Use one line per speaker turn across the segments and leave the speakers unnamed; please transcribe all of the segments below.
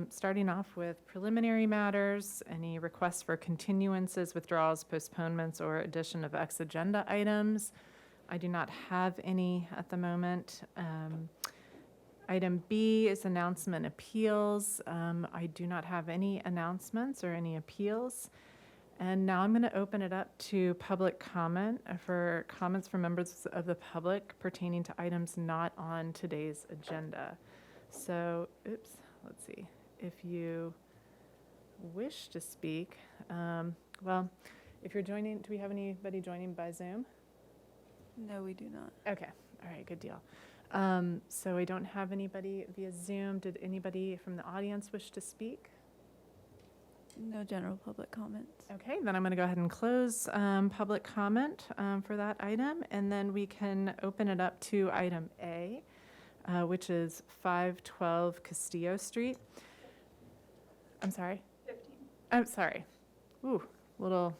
Starting off with preliminary matters, any requests for continuances, withdrawals, postponements, or addition of ex-agenda items. I do not have any at the moment. Item B is announcement appeals. I do not have any announcements or any appeals. And now I'm going to open it up to public comment for comments from members of the public pertaining to items not on today's agenda. So, let's see. If you wish to speak, well, if you're joining, do we have anybody joining by Zoom?
No, we do not.
Okay, all right, good deal. So I don't have anybody via Zoom. Did anybody from the audience wish to speak?
No general public comments.
Okay, then I'm going to go ahead and close public comment for that item, and then we can open it up to item A, which is 512 Castillo Street. I'm sorry?
15.
I'm sorry. Ooh, don't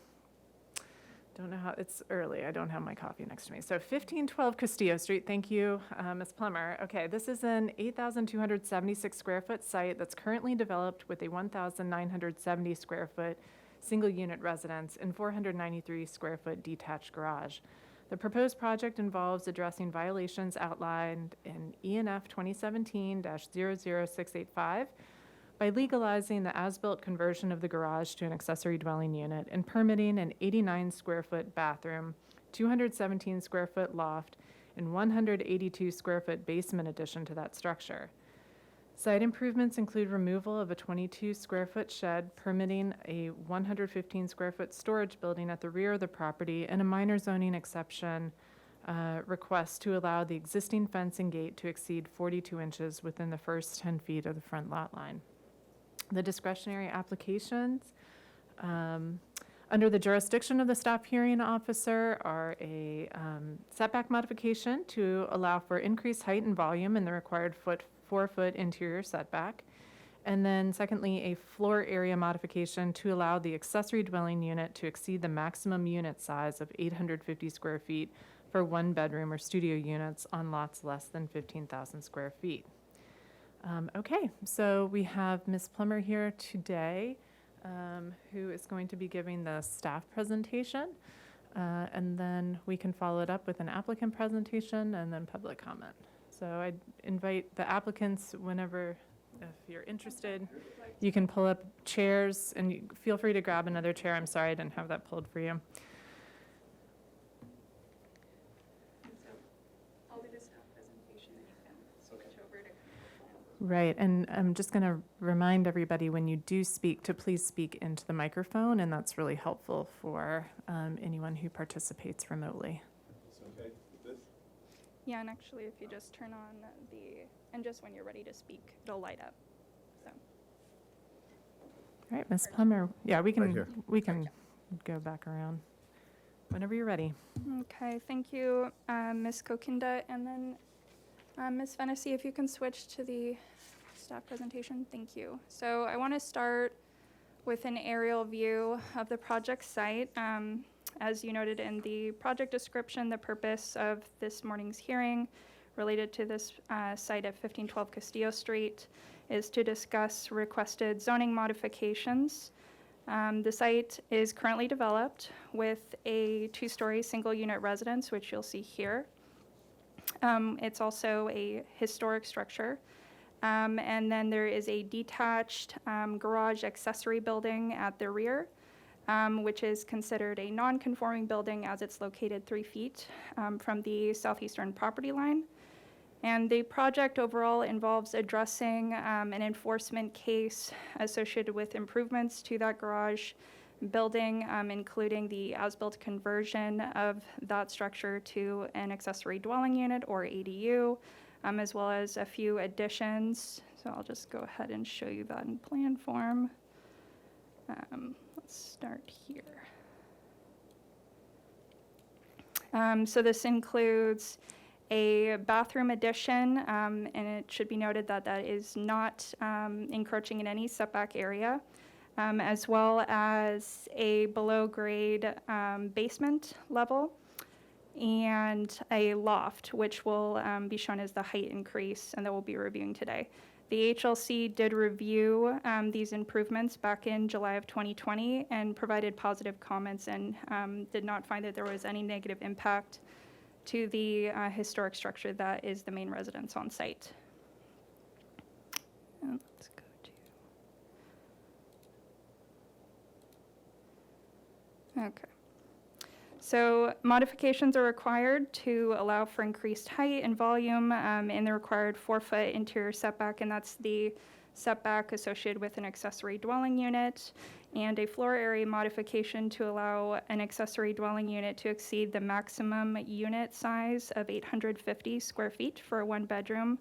know how, it's early. I don't have my coffee next to me. So 1512 Castillo Street, thank you, Ms. Plummer. Okay, this is an 8,276 square foot site that's currently developed with a 1,970 square foot single unit residence and 493 square foot detached garage. The proposed project involves addressing violations outlined in ENF 2017-00685 by legalizing the as-built conversion of the garage to an accessory dwelling unit and permitting an 89 square foot bathroom, 217 square foot loft, and 182 square foot basement addition to that structure. Site improvements include removal of a 22 square foot shed, permitting a 115 square foot storage building at the rear of the property, and a minor zoning exception request to allow the existing fence and gate to exceed 42 inches within the first 10 feet of the front lot line. The discretionary applications under the jurisdiction of the staff hearing officer are a setback modification to allow for increased height and volume in the required 4-foot interior setback. And then secondly, a floor area modification to allow the accessory dwelling unit to exceed the maximum unit size of 850 square feet for one bedroom or studio units on lots less than 15,000 square feet. Okay, so we have Ms. Plummer here today, who is going to be giving the staff presentation, and then we can follow it up with an applicant presentation and then public comment. So I invite the applicants whenever, if you're interested, you can pull up chairs, and feel free to grab another chair. I'm sorry I didn't have that pulled for you. Right, and I'm just going to remind everybody when you do speak to please speak into the microphone, and that's really helpful for anyone who participates remotely.
It's okay with this?
Yeah, and actually if you just turn on and just when you're ready to speak, it'll light up. So.
All right, Ms. Plummer, yeah, we
Right here.
can go back around whenever you're ready.
Okay, thank you, Ms. Kokinda, and then Ms. Fennessy, if you can switch to the staff presentation, thank you. So I want to start with an aerial view of the project site. As you noted in the project description, the purpose of this morning's hearing related to this site at 1512 Castillo Street is to discuss requested zoning modifications. The site is currently developed with a 2-story single unit residence, which you'll see here. It's also a historic structure. And then there is a detached garage accessory building at the rear, which is considered a non-conforming building as it's located 3 feet from the southeastern property line. And the project overall involves addressing an enforcement case associated with improvements to that garage building, including the as-built conversion of that structure to an accessory dwelling unit or ADU, as well as a few additions. So I'll just go ahead and show you that in plan form. Let's start here. So this includes a bathroom addition, and it should be noted that that is not encroaching in any setback area, as well as a below-grade basement level and a loft, which will be shown as the height increase and that we'll be reviewing today. The HLC did review these improvements back in July of 2020 and provided positive comments and did not find that there was any negative impact to the historic structure that is the main residence on site. And let's go to. Okay. So modifications are required to allow for increased height and volume in the required 4-foot interior setback, and that's the setback associated with an accessory dwelling unit, and a floor area modification to allow an accessory dwelling unit to exceed the maximum unit size of 850 square feet for a one-bedroom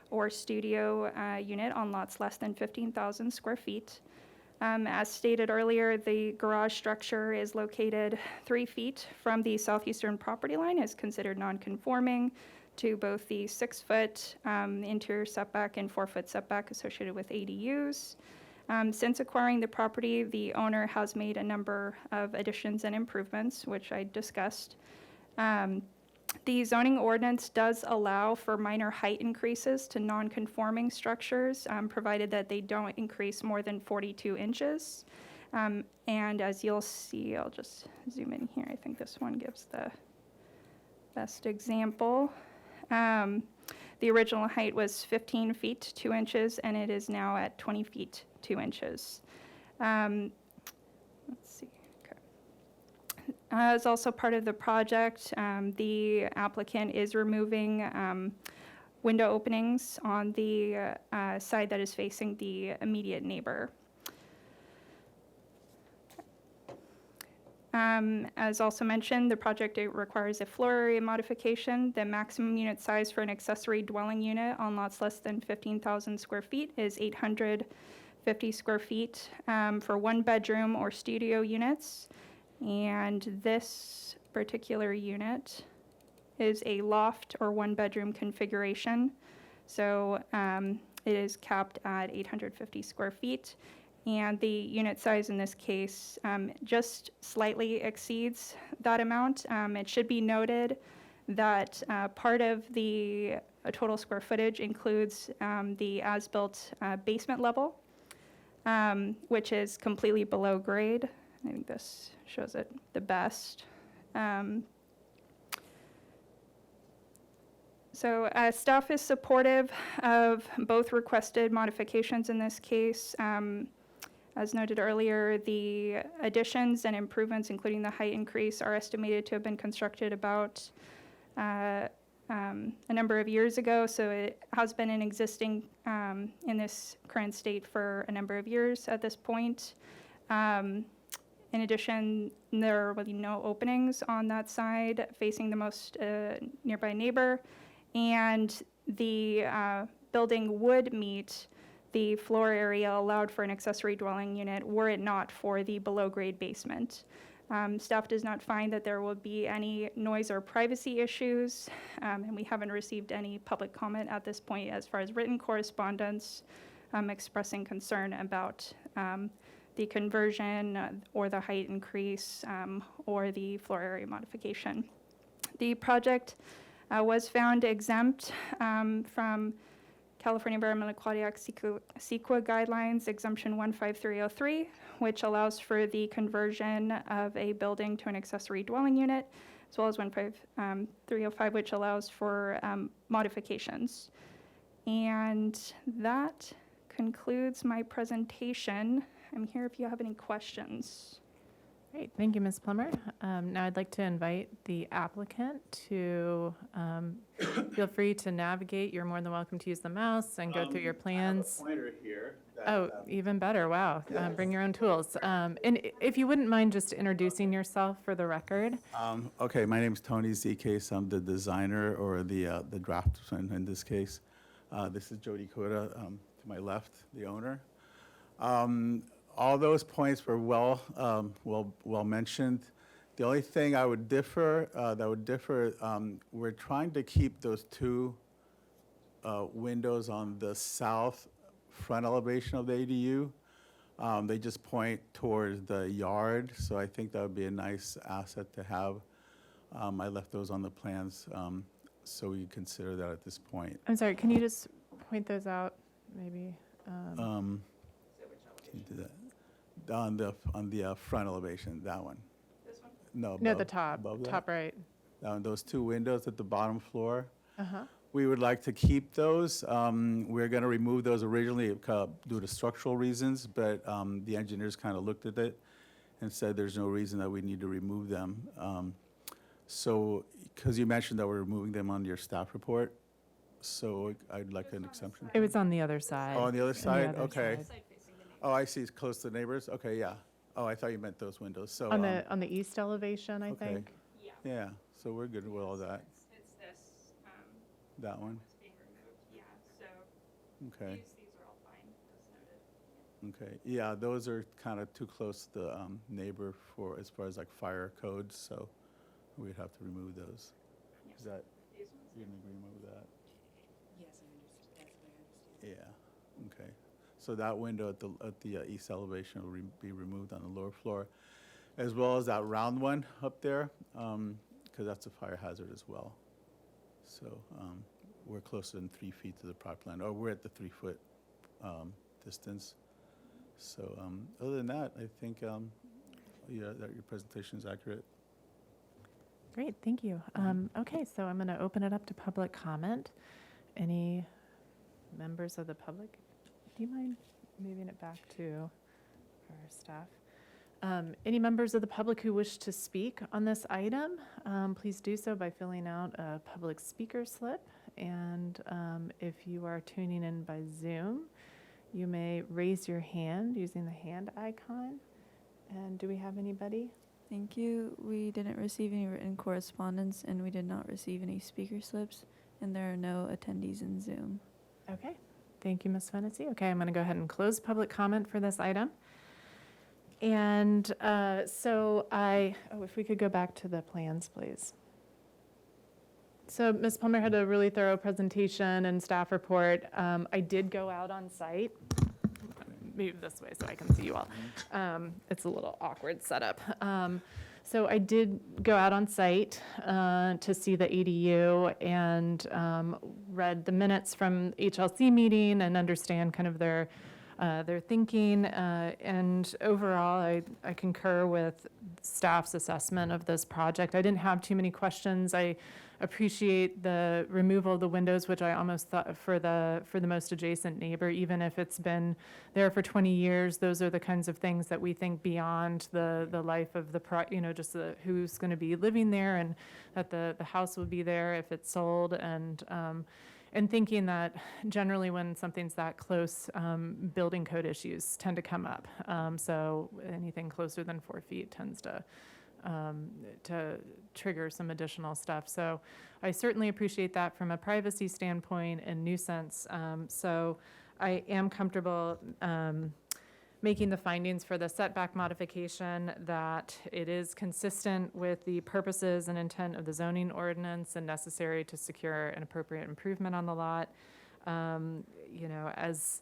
or studio unit on lots less than 15,000 square feet. As stated earlier, the garage structure is located 3 feet from the southeastern property line, is considered non-conforming to both the 6-foot interior setback and 4-foot setback associated with ADUs. Since acquiring the property, the owner has made a number of additions and improvements, which I discussed. The zoning ordinance does allow for minor height increases to non-conforming structures, provided that they don't increase more than 42 inches. And as you'll see, I'll just zoom in here. I think this one gives the best example. The original height was 15 feet 2 inches, and it is now at 20 feet 2 inches. Let's see. As also part of the project, the applicant is removing window openings on the side that is facing the immediate neighbor. As also mentioned, the project requires a floor area modification. The maximum unit size for an accessory dwelling unit on lots less than 15,000 square feet is 850 square feet for one bedroom or studio units. And this particular unit is a loft or one bedroom configuration. So it is capped at 850 square feet. And the unit size in this case just slightly exceeds that amount. It should be noted that part of the total square footage includes the as-built basement level, which is completely below grade. I think this shows it the best. So staff is supportive of both requested modifications in this case. As noted earlier, the additions and improvements, including the height increase, are estimated to have been constructed about a number of years ago. So it has been in existing in this current state for a number of years at this point. In addition, there are really no openings on that side facing the most nearby neighbor, and the building would meet the floor area allowed for an accessory dwelling unit were it not for the below-grade basement. Staff does not find that there will be any noise or privacy issues, and we haven't received any public comment at this point as far as written correspondence expressing concern about the conversion or the height increase or the floor area modification. The project was found exempt from California Environmental Quality Act CEQA guidelines, exemption 15303, which allows for the conversion of a building to an accessory dwelling unit, as well as 15305, which allows for modifications. And that concludes my presentation. I'm here if you have any questions.
Great, thank you, Ms. Plummer. Now I'd like to invite the applicant to feel free to navigate. You're more than welcome to use the mouse and go through your plans.
I have a pointer here.
Even better, wow. Bring your own tools. And if you wouldn't mind just introducing yourself for the record.
Okay, my name is Tony Z. Case. I'm the designer or the draftsman in this case. This is Jody Koda to my left, the owner. All those points were well mentioned. The only thing I would differ, we're trying to keep those two windows on the south front elevation of the ADU. They just point towards the yard, so I think that would be a nice asset to have. I left those on the plans, so we consider that at this point.
I'm sorry, can you just point those out maybe.
Can you do that? On the front elevation, that one.
This one?
No,
No,
above-
the top,
above that?
top right.
Those two windows at the bottom floor.
Uh-huh.
We would like to keep those. We're going to remove those originally due to structural reasons, but the engineers kind of looked at it and said there's no reason that we need to remove them. So, because you mentioned that we're removing them on your staff report, so I'd like an exemption.
It was on the other side.
Oh, on the other side?
other
Okay.
side.
Oh, I see, it's close to the neighbors? Okay, yeah. Oh, I thought you meant those windows, so.
On the east elevation, I
okay.
think.
Yeah, so we're good with all that.
It's this,
That one,
that's being removed, yeah, so
okay.
these are all fine, as noted.
Okay, yeah, those are kind of too close to the neighbor for, as far as like fire codes, so we'd have to remove those. Is that,
These ones?
you in agreement with that?
Yes, I understand, that's what I understand.
Yeah, okay. So that window at the east elevation will be removed on the lower floor, as well as that round one up there, because that's a fire hazard as well. So we're closer than 3 feet to the property line, or we're at the 3-foot distance. So other than that, I think yeah, that your presentation is accurate.
Great, thank you. Okay, so I'm going to open it up to public comment. Any members of the public? Do you mind moving it back to our staff? Any members of the public who wish to speak on this item, please do so by filling out a public speaker slip. And if you are tuning in by Zoom, you may raise your hand using the hand icon. And do we have anybody?
Thank you. We didn't receive any written correspondence, and we did not receive any speaker slips, and there are no attendees in Zoom.
Okay, thank you, Ms. Fennessy. Okay, I'm going to go ahead and close public comment for this item. And so if we could go back to the plans, please. So Ms. Plummer had a really thorough presentation and staff report. I did go out on site. Move this way so I can see you all. It's a little awkward setup. So I did go out on site to see the ADU and read the minutes from HLC meeting and understand kind of their thinking. And overall, I concur with staff's assessment of this project. I didn't have too many questions. I appreciate the removal of the windows, which I almost thought for the most adjacent neighbor, even if it's been there for 20 years, those are the kinds of things that we think beyond the life of just who's going to be living there, and that the house will be there if it's sold, and thinking that generally when something's that close, building code issues tend to come up. So anything closer than 4 feet tends to trigger some additional stuff. So I certainly appreciate that from a privacy standpoint and nuisance. So I am comfortable making the findings for the setback modification that it is consistent with the purposes and intent of the zoning ordinance and necessary to secure an appropriate improvement on the lot. As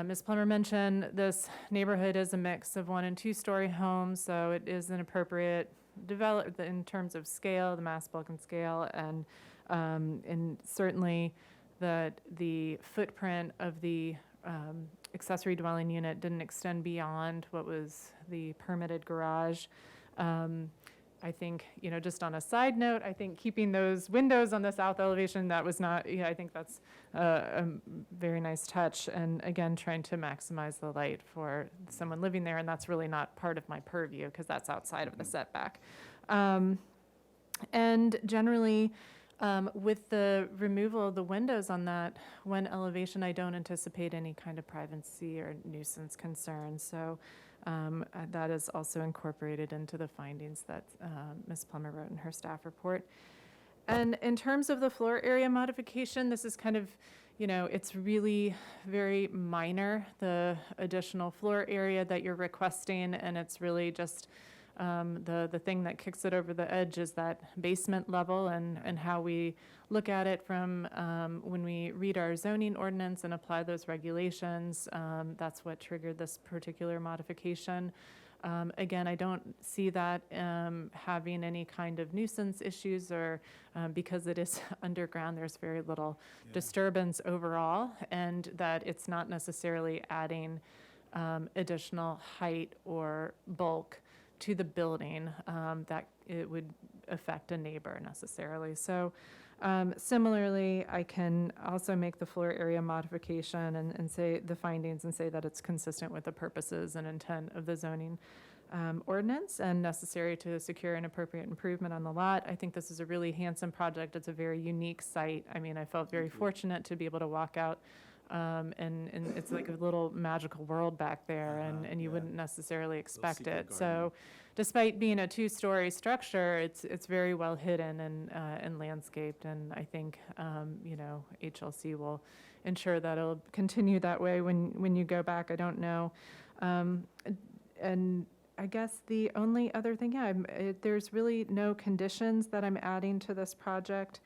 Ms. Plummer mentioned, this neighborhood is a mix of 1- and 2-story homes, so it is an appropriate develop in terms of scale, the mass bulk and scale, and certainly that the footprint of the accessory dwelling unit didn't extend beyond what was the permitted garage. I think, just on a side note, I think keeping those windows on the south elevation, that was not, I think that's a very nice touch. And again, trying to maximize the light for someone living there. And that's really not part of my purview because that's outside of the setback. And generally, with the removal of the windows on that one elevation, I don't anticipate any kind of privacy or nuisance concerns. So that is also incorporated into the findings that Ms. Plummer wrote in her staff report. And in terms of the floor area modification, this is kind of, it's really very minor, the additional floor area that you're requesting, and it's really just the thing that kicks it over the edge is that basement level and how we look at it from when we read our zoning ordinance and apply those regulations. That's what triggered this particular modification. Again, I don't see that having any kind of nuisance issues or because it is underground, there's very little disturbance overall, and that it's not necessarily adding additional height or bulk to the building that it would affect a neighbor necessarily. So similarly, I can also make the floor area modification and say the findings and say that it's consistent with the purposes and intent of the zoning ordinance and necessary to secure an appropriate improvement on the lot. I think this is a really handsome project. It's a very unique site. I mean, I felt very fortunate to be able to walk out and it's like a little magical world back there, and you wouldn't necessarily expect
secret
it.
garden.
So despite being a two-story structure, it's very well hidden and landscaped, and I think, you know, HLC will ensure that it'll continue that way when you go back. I don't know. And I guess the only other thing, there's really no conditions that I'm adding to this project.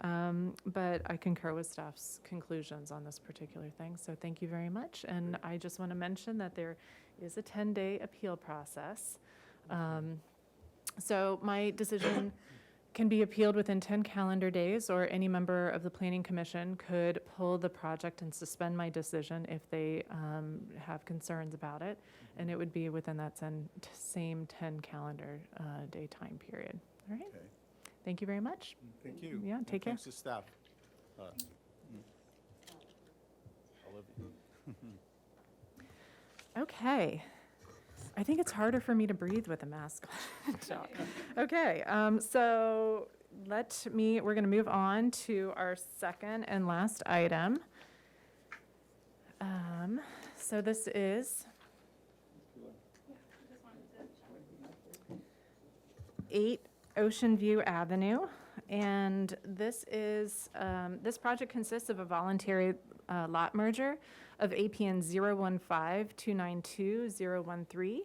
But I concur with staff's conclusions on this particular thing, so thank you very much. And I just want to mention that there is a 10-day appeal process. So my decision can be appealed within 10 calendar days, or any member of the Planning Commission could pull the project and suspend my decision if they have concerns about it, and it would be within that same 10 calendar day time period. All right,
Okay.
thank you very much.
Thank you.
Yeah,
And
take care.
Thanks to staff. All of you.
Okay. I think it's harder for me to breathe with a mask on. Okay, so we're going to move on to our second and last item. So this is 8 Ocean View Avenue, and this is, this project consists of a voluntary lot merger of APN 015-292-013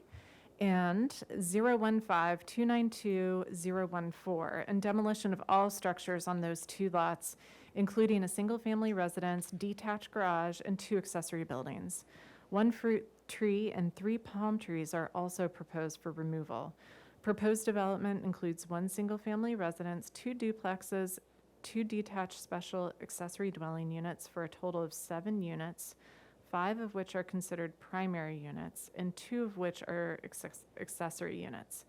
and 015-292-014, and demolition of all structures on those two lots, including a single-family residence, detached garage, and 2 accessory buildings. 1 fruit tree and 3 palm trees are also proposed for removal. Proposed development includes 1 single-family residence, 2 duplexes, 2 detached special accessory dwelling units for a total of 7 units, 5 of which are considered primary units, and 2 of which are accessory units.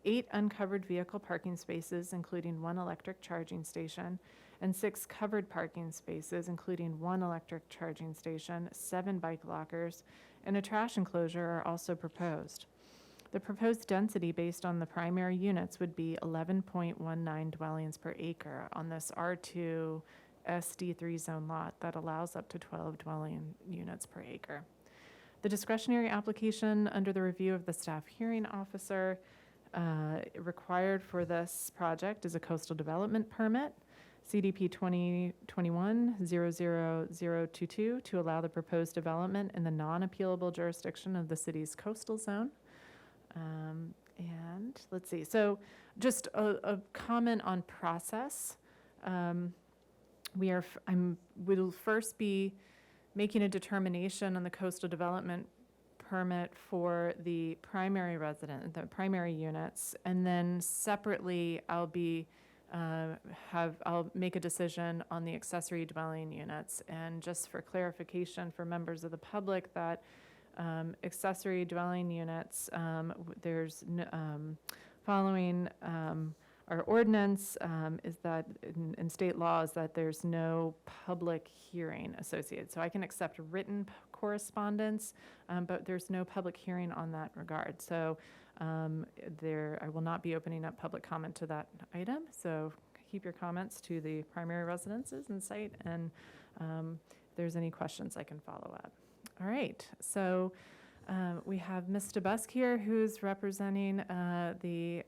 8 uncovered vehicle parking spaces, including 1 electric charging station, and 6 covered parking spaces, including 1 electric charging station, 7 bike lockers, and a trash enclosure are also proposed. The proposed density based on the primary units would be 11.19 dwellings per acre on this R2 SD3 zone lot that allows up to 12 dwelling units per acre. The discretionary application under the review of the staff hearing officer required for this project is a coastal development permit, CDP 2021-00022, to allow the proposed development in the non-appealable jurisdiction of the city's coastal zone. And let's see, so just a comment on process. We'll first be making a determination on the coastal development permit for the primary resident, the primary units, and then separately I'll make a decision on the accessory dwelling units. And just for clarification for members of the public, that accessory dwelling units, following our ordinance is that in state law is that there's no public hearing associated. So I can accept written correspondence, but there's no public hearing on that regard. So I will not be opening up public comment to that item. So keep your comments to the primary residences in site, and if there's any questions, I can follow up. All right, so we have Ms. DeBusk here, who's representing the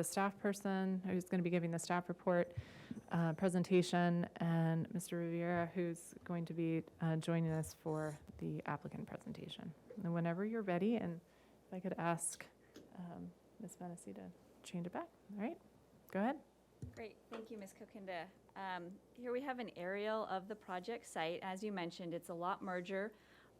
staff person who's going to be giving the staff report presentation, and Mr. Rivera, who's going to be joining us for the applicant presentation. And whenever you're ready, and if I could ask Ms. Fennessy to change it back. All right, go ahead.
Great, thank you, Ms. Kokinda. Here we have an aerial of the project site. As you mentioned, it's a lot merger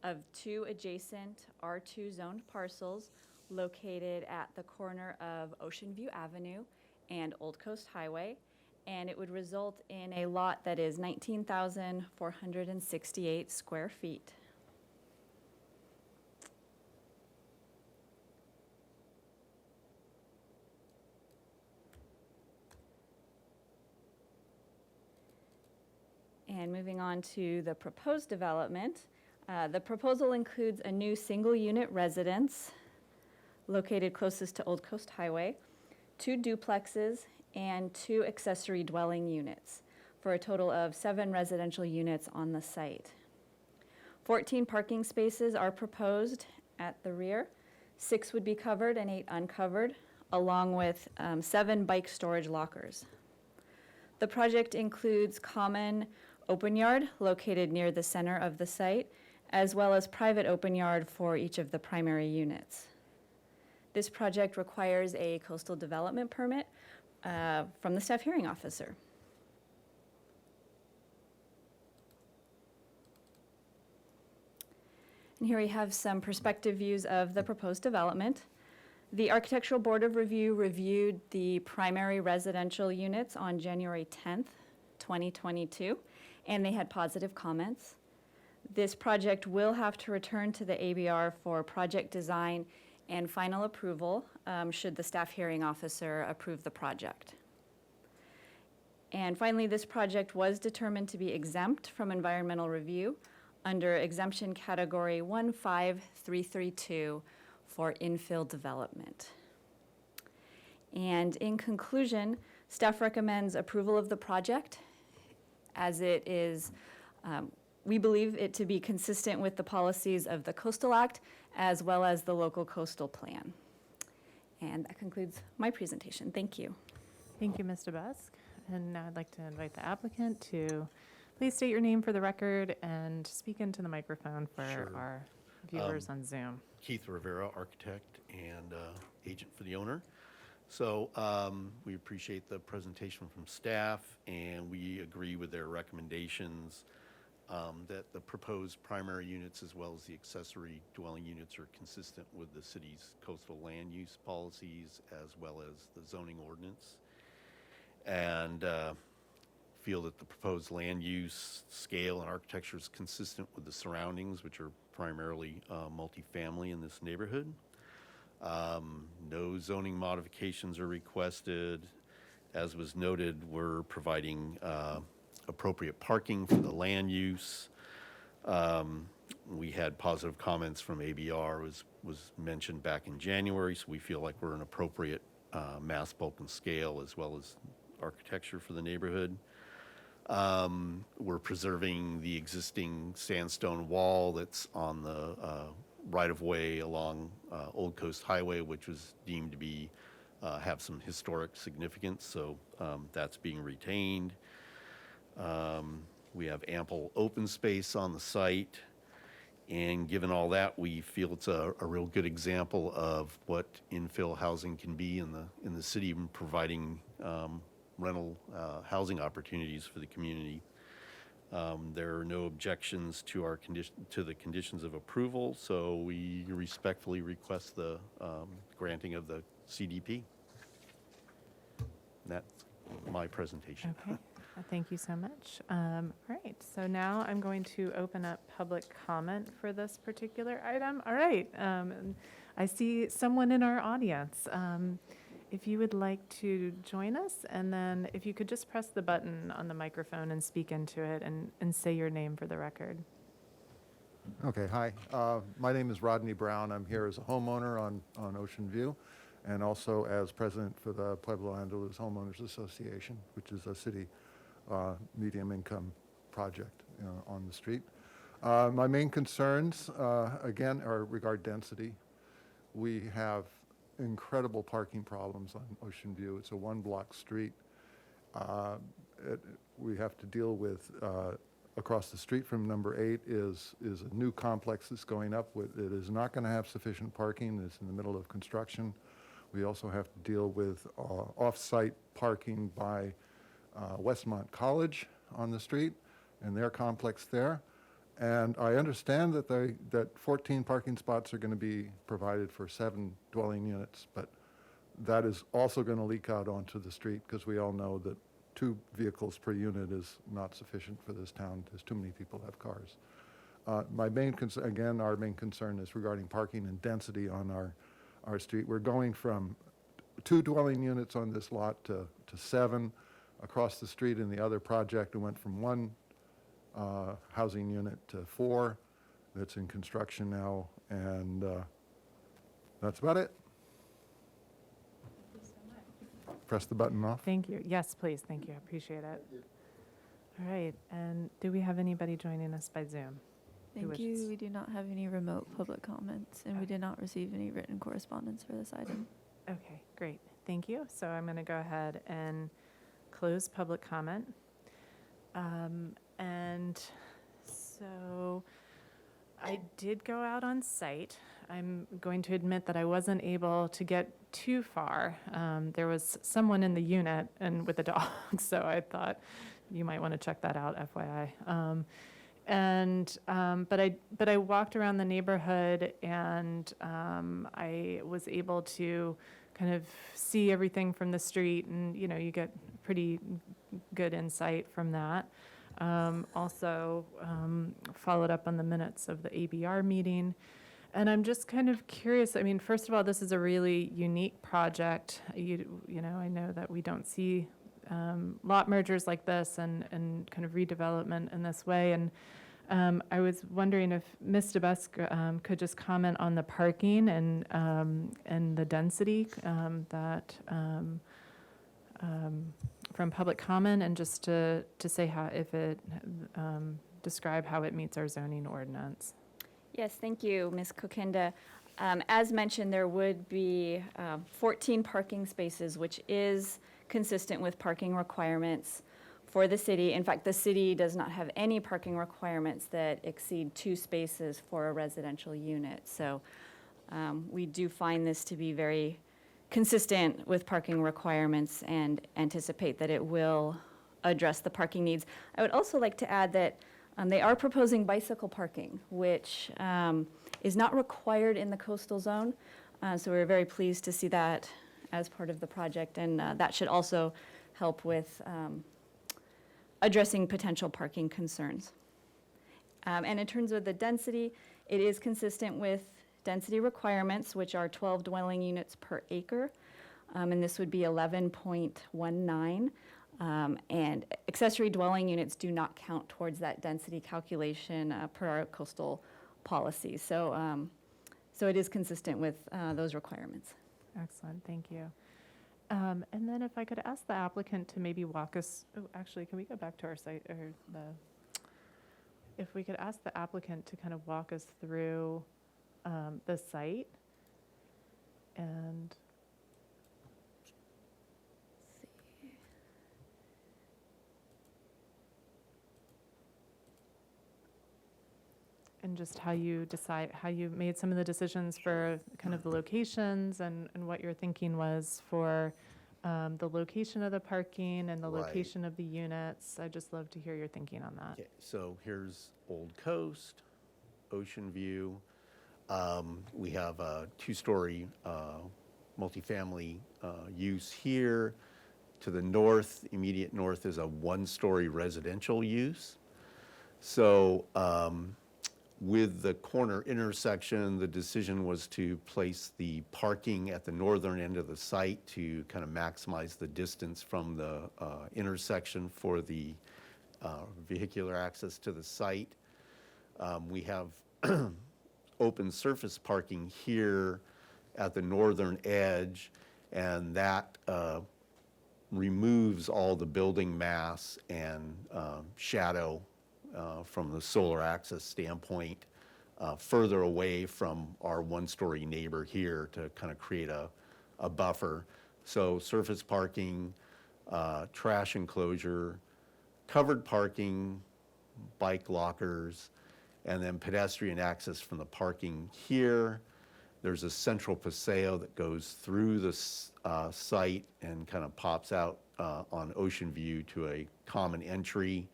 of 2 adjacent R2 zoned parcels, located at the corner of Ocean View Avenue and Old Coast Highway. And it would result in a lot that is 19,468 square feet. And moving on to the proposed development, the proposal includes a new single-unit residence located closest to Old Coast Highway, 2 duplexes, and 2 accessory dwelling units, for a total of 7 residential units on the site. 14 parking spaces are proposed at the rear. 6 would be covered and 8 uncovered, along with 7 bike storage lockers. The project includes common open yard located near the center of the site, as well as private open yard for each of the primary units. This project requires a coastal development permit from the staff hearing officer. And here we have some perspective views of the proposed development. The Architectural Board of Review reviewed the primary residential units on January 10th, 2022, and they had positive comments. This project will have to return to the ABR for project design and final approval should the staff hearing officer approve the project. And finally, this project was determined to be exempt from environmental review under exemption category 15332 for infill development. And in conclusion, staff recommends approval of the project as it is, we believe it to be consistent with the policies of the Coastal Act as well as the local coastal plan. And that concludes my presentation. Thank you.
Thank you, Ms. DeBusk. And now I'd like to invite the applicant to please state your name for the record and speak into the microphone for
Sure.
our viewers on Zoom.
Keith Rivera, architect and agent for the owner. So we appreciate the presentation from staff, and we agree with their recommendations that the proposed primary units as well as the accessory dwelling units are consistent with the city's coastal land use policies as well as the zoning ordinance. And feel that the proposed land use, scale, and architecture is consistent with the surroundings, which are primarily multifamily in this neighborhood. No zoning modifications are requested. As was noted, we're providing appropriate parking for the land use. We had positive comments from ABR, was mentioned back in January, so we feel like we're an appropriate mass, bulk, and scale as well as architecture for the neighborhood. We're preserving the existing sandstone wall that's on the right-of-way along Old Coast Highway, which was deemed to be have some historic significance, so that's being retained. We have ample open space on the site, and given all that, we feel it's a real good example of what infill housing can be in the city, and providing rental housing opportunities for the community. There are no objections to to the conditions of approval, so we respectfully request the granting of the CDP. And that's my presentation.
Okay, thank you so much. All right, so now I'm going to open up public comment for this particular item. All right, I see someone in our audience. If you would like to join us, and then if you could just press the button on the microphone and speak into it and say your name for the record.
Okay, hi. My name is Rodney Brown. I'm here as a homeowner on Ocean View, and also as president for the Pueblo Andaluz Homeowners Association, which is a city medium income project on the street. My main concerns, again, regard density. We have incredible parking problems on Ocean View. It's a one-block street. We have to deal with, across the street from number 8 is a new complex that's going up. It is not going to have sufficient parking. It's in the middle of construction. We also have to deal with off-site parking by Westmont College on the street and their complex there. And I understand that that 14 parking spots are going to be provided for 7 dwelling units, but that is also going to leak out onto the street because we all know that 2 vehicles per unit is not sufficient for this town. There's too many people have cars. My main concern, again, our main concern is regarding parking and density on our street. We're going from 2 dwelling units on this lot to 7. Across the street in the other project, it went from 1 housing unit to 4 that's in construction now, and that's about it. Press the button off.
Thank you. Yes, please. Thank you. I appreciate it. All right. And do we have anybody joining us by Zoom? Who
Thank you.
wishes?
We do not have any remote public comments, and we did not receive any written correspondence for this item.
Okay, great. Thank you. So I'm going to go ahead and close public comment. And so I did go out on site. I'm going to admit that I wasn't able to get too far. There was someone in the unit and with a dog, so I thought you might want to check that out, FYI. But I walked around the neighborhood, and I was able to kind of see everything from the street, and you get pretty good insight from that. Also followed up on the minutes of the ABR meeting. And I'm just kind of curious. I mean, first of all, this is a really unique project. I know that we don't see lot mergers like this and kind of redevelopment in this way. And I was wondering if Ms. DeBusk could just comment on the parking and the density that from public comment, and just to say how, if it describe how it meets our zoning ordinance.
Yes, thank you, Ms. Kokinda. As mentioned, there would be 14 parking spaces, which is consistent with parking requirements for the city. In fact, the city does not have any parking requirements that exceed 2 spaces for a residential unit. So we do find this to be very consistent with parking requirements and anticipate that it will address the parking needs. I would also like to add that they are proposing bicycle parking, which is not required in the coastal zone. So we're very pleased to see that as part of the project, and that should also help with addressing potential parking concerns. And in terms of the density, it is consistent with density requirements, which are 12 dwelling units per acre, and this would be 11.19. And accessory dwelling units do not count towards that density calculation per our coastal policy. So, so it is consistent with those requirements.
Excellent, thank you. And then if I could ask the applicant to maybe walk us, actually, can we go back to our site, or if we could ask the applicant to kind of walk us through the site and just how you made some of the decisions for kind of the locations and what your thinking was for the location of the parking and the
Right.
location of the units. I'd just love to hear your thinking on that.
Okay, so here's Old Coast, Ocean View. We have a 2-story multifamily use here. To the north, immediate north, is a 1-story residential use. So with the corner intersection, the decision was to place the parking at the northern end of the site to kind of maximize the distance from the intersection for the vehicular access to the site. We have open surface parking here at the northern edge, and that removes all the building mass and shadow from the solar access standpoint, further away from our 1-story neighbor here to kind of create a buffer. So surface parking, trash enclosure, covered parking, bike lockers, and then pedestrian access from the parking here. There's a central paseo that goes through the site and kind of pops out on Ocean View to a common entry.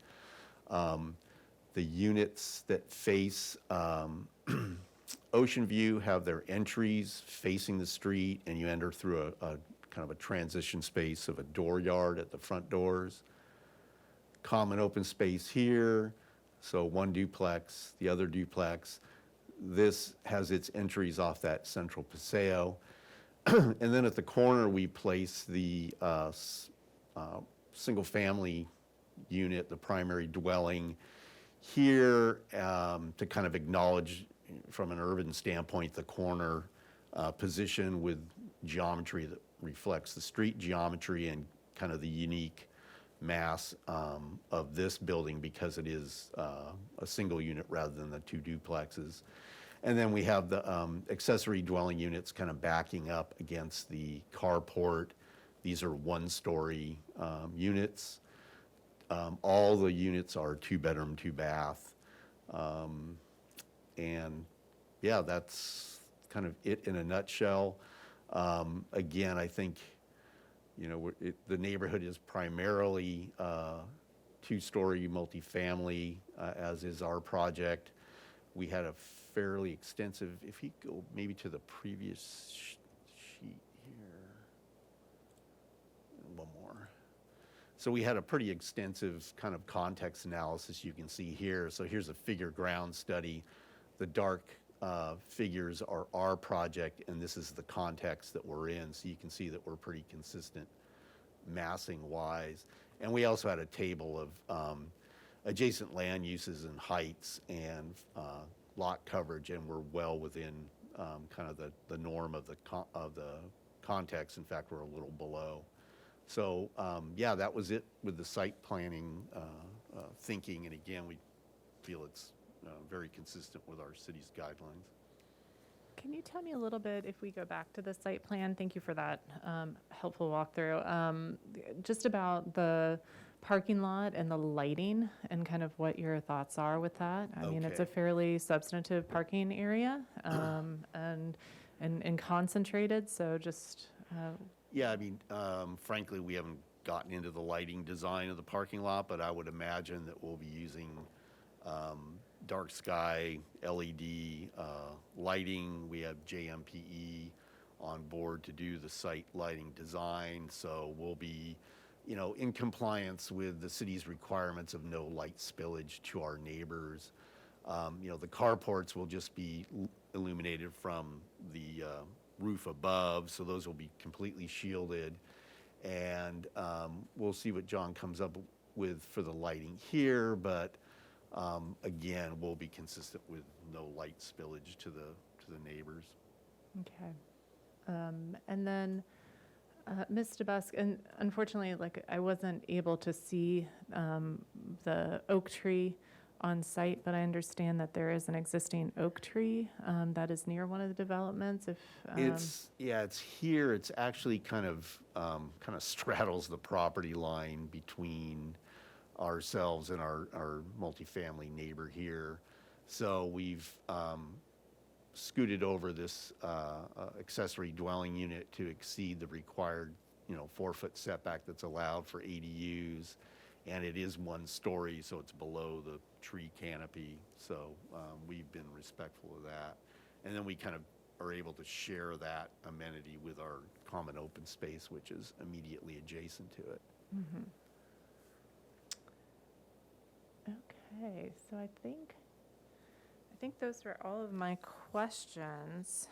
The units that face Ocean View have their entries facing the street, and you enter through a kind of a transition space of a dooryard at the front doors. Common open space here, so one duplex, the other duplex. This has its entries off that central paseo. And then at the corner, we place the single-family unit, the primary dwelling. Here, to kind of acknowledge from an urban standpoint, the corner position with geometry that reflects the street geometry and kind of the unique mass of this building because it is a single unit rather than the two duplexes. And then we have the accessory dwelling units kind of backing up against the carport. These are one-story units. All the units are two-bedroom, two-bath. And yeah, that's kind of it in a nutshell. Again, I think, you know, the neighborhood is primarily two-story multifamily, as is our project. We had a fairly extensive, if you go maybe to the previous sheet here, one more. So we had a pretty extensive kind of context analysis you can see here. So here's a figure ground study. The dark figures are our project, and this is the context that we're in. So you can see that we're pretty consistent massing-wise. And we also had a table of adjacent land uses and heights and lot coverage, and we're well within kind of the norm of the context. In fact, we're a little below. So yeah, that was it with the site planning thinking, and again, we feel it's very consistent with our city's guidelines.
Can you tell me a little bit, if we go back to the site plan, thank you for that helpful walkthrough, just about the parking lot and the lighting and kind of what your thoughts are with that? I mean, it's a
Okay.
fairly substantive parking area and concentrated, so just,
Yeah, I mean, frankly, we haven't gotten into the lighting design of the parking lot, but I would imagine that we'll be using dark sky LED lighting. We have JMPE on board to do the site lighting design, so we'll be, you know, in compliance with the city's requirements of no light spillage to our neighbors. You know, the carports will just be illuminated from the roof above, so those will be completely shielded. And we'll see what John comes up with for the lighting here, but again, we'll be consistent with no light spillage to the neighbors.
okay. And then, Ms. DeBusk, and unfortunately, like, I wasn't able to see the oak tree on site, but I understand that there is an existing oak tree that is near one of the developments. If
It's here. It's actually kind of straddles the property line between ourselves and our multifamily neighbor here. So we've scooted over this accessory dwelling unit to exceed the required, 4-foot setback that's allowed for ADUs. And it is one story, so it's below the tree canopy. So we've been respectful of that. And then we kind of are able to share that amenity with our common open space, which is immediately adjacent to it.
Okay, so I think those were all of my questions.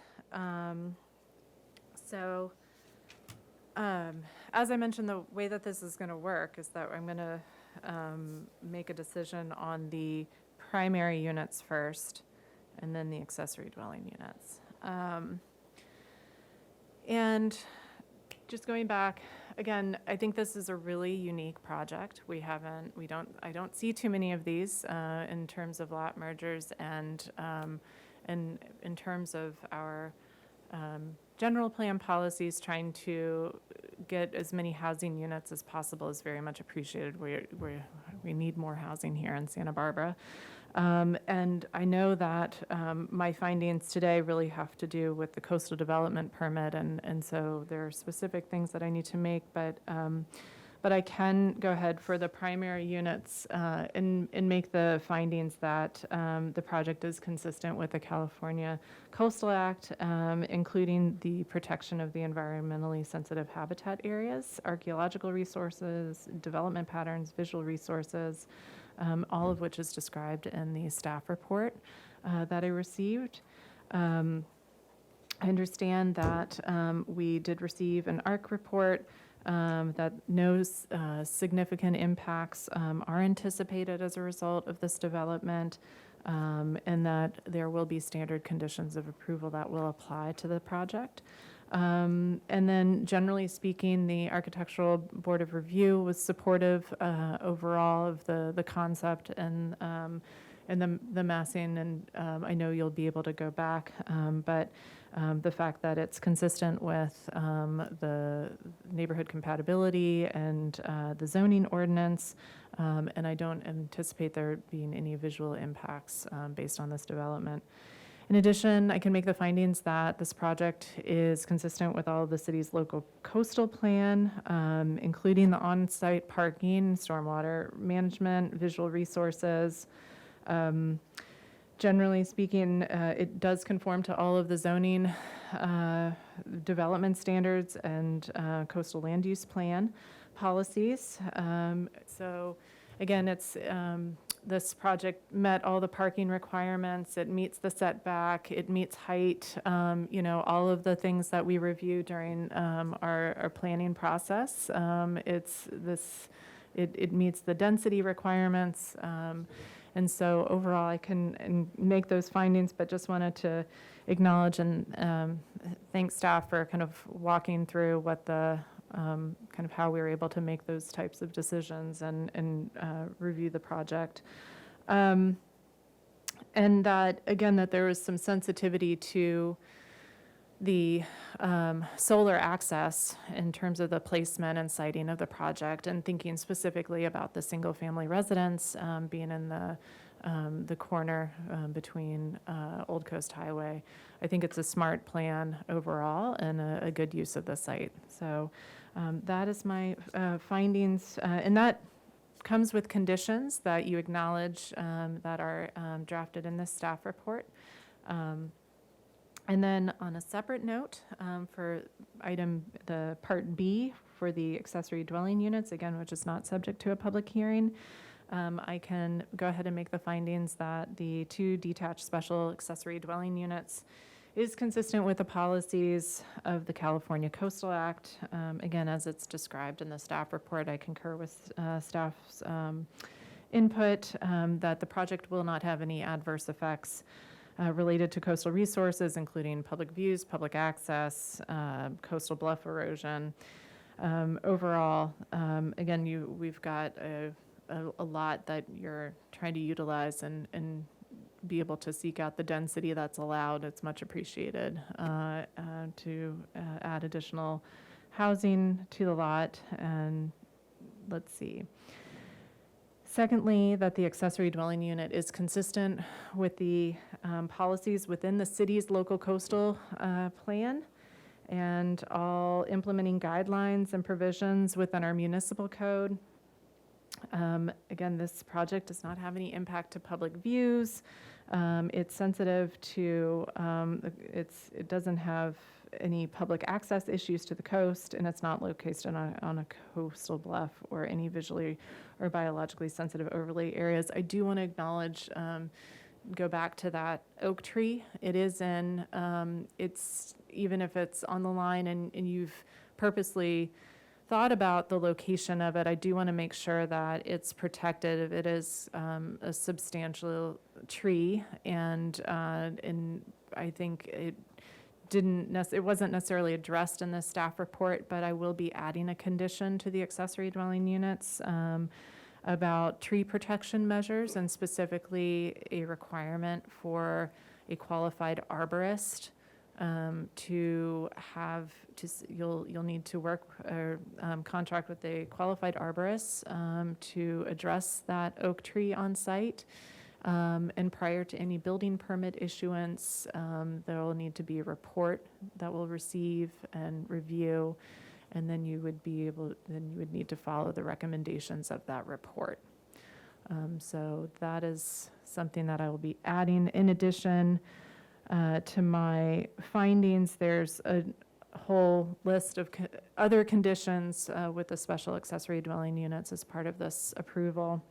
As I mentioned, the way that this is going to work is that I'm going to make a decision on the primary units first, and then the accessory dwelling units. And just going back, again, I think this is a really unique project. I don't see too many of these in terms of lot mergers and in terms of our general plan policies. Trying to get as many housing units as possible is very much appreciated. We need more housing here in Santa Barbara. And I know that my findings today really have to do with the coastal development permit, and so there are specific things that I need to make, but But I can go ahead for the primary units and make the findings that the project is consistent with the California Coastal Act, including the protection of the environmentally sensitive habitat areas, archaeological resources, development patterns, visual resources, all of which is described in the staff report that I received. I understand that we did receive an ARC report that no significant impacts are anticipated as a result of this development, and that there will be standard conditions of approval that will apply to the project. And then generally speaking, the Architectural Board of Review was supportive overall of the concept and the massing, and I know you'll be able to go back, but the fact that it's consistent with the neighborhood compatibility and the zoning ordinance, and I don't anticipate there being any visual impacts based on this development. In addition, I can make the findings that this project is consistent with all of the city's local coastal plan, including the on-site parking, stormwater management, visual resources. Generally speaking, it does conform to all of the zoning development standards and coastal land use plan policies. So again, it's this project met all the parking requirements. It meets the setback. It meets height. All of the things that we review during our planning process. It meets the density requirements. And so overall, I can make those findings, but just wanted to acknowledge and thank staff for kind of walking through what the kind of how we were able to make those types of decisions and review the project. And that, again, that there was some sensitivity to the solar access in terms of the placement and siting of the project, and thinking specifically about the single-family residence being in the corner between Old Coast Highway. I think it's a smart plan overall and a good use of the site. So that is my findings, and that comes with conditions that you acknowledge that are drafted in this staff report. And then on a separate note, for the Part B for the accessory dwelling units, again, which is not subject to a public hearing, I can go ahead and make the findings that the 2 detached special accessory dwelling units is consistent with the policies of the California Coastal Act. Again, as it's described in the staff report, I concur with staff's input that the project will not have any adverse effects related to coastal resources, including public views, public access, coastal bluff erosion. Overall, again, we've got a lot that you're trying to utilize and be able to seek out the density that's allowed. It's much appreciated to add additional housing to the lot. And let's see. Secondly, that the accessory dwelling unit is consistent with the policies within the city's local coastal plan and all implementing guidelines and provisions within our municipal code. Again, this project does not have any impact to public views. It's sensitive to, it doesn't have any public access issues to the coast, and it's not located on a coastal bluff or any visually or biologically sensitive overlay areas. I do want to acknowledge, go back to that oak tree. It is in, it's, even if it's on the line and you've purposely thought about the location of it, I do want to make sure that it's protected if it is a substantial tree, and I think it wasn't necessarily addressed in the staff report, but I will be adding a condition to the accessory dwelling units about tree protection measures, and specifically a requirement for a qualified arborist you'll need to work or contract with a qualified arborist to address that oak tree on site. And prior to any building permit issuance, there will need to be a report that we'll receive and review. And then you would need to follow the recommendations of that report. So that is something that I will be adding. In addition to my findings, there's a whole list of other conditions with the special accessory dwelling units as part of this approval.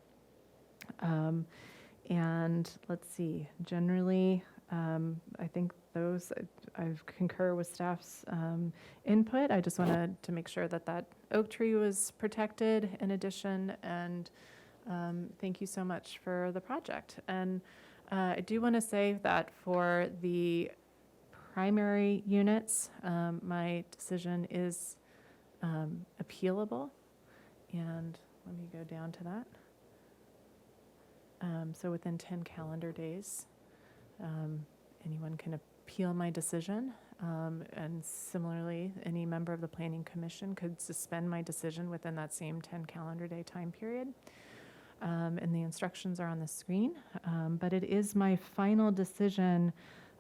And let's see, generally, I think those, I concur with staff's input. I just wanted to make sure that that oak tree was protected in addition, and thank you so much for the project. And I do want to say that for the primary units, my decision is appealable, and let me go down to that. So within 10 calendar days, anyone can appeal my decision. And similarly, any member of the Planning Commission could suspend my decision within that same 10 calendar day time period. And the instructions are on the screen. But it is my final decision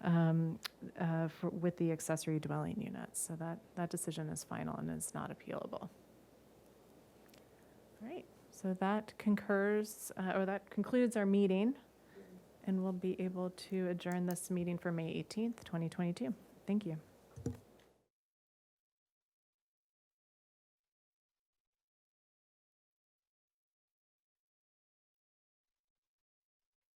with the accessory dwelling units. So that decision is final and is not appealable. All right. So that concludes our meeting, and we'll be able to adjourn this meeting for May 18th, 2022. Thank you.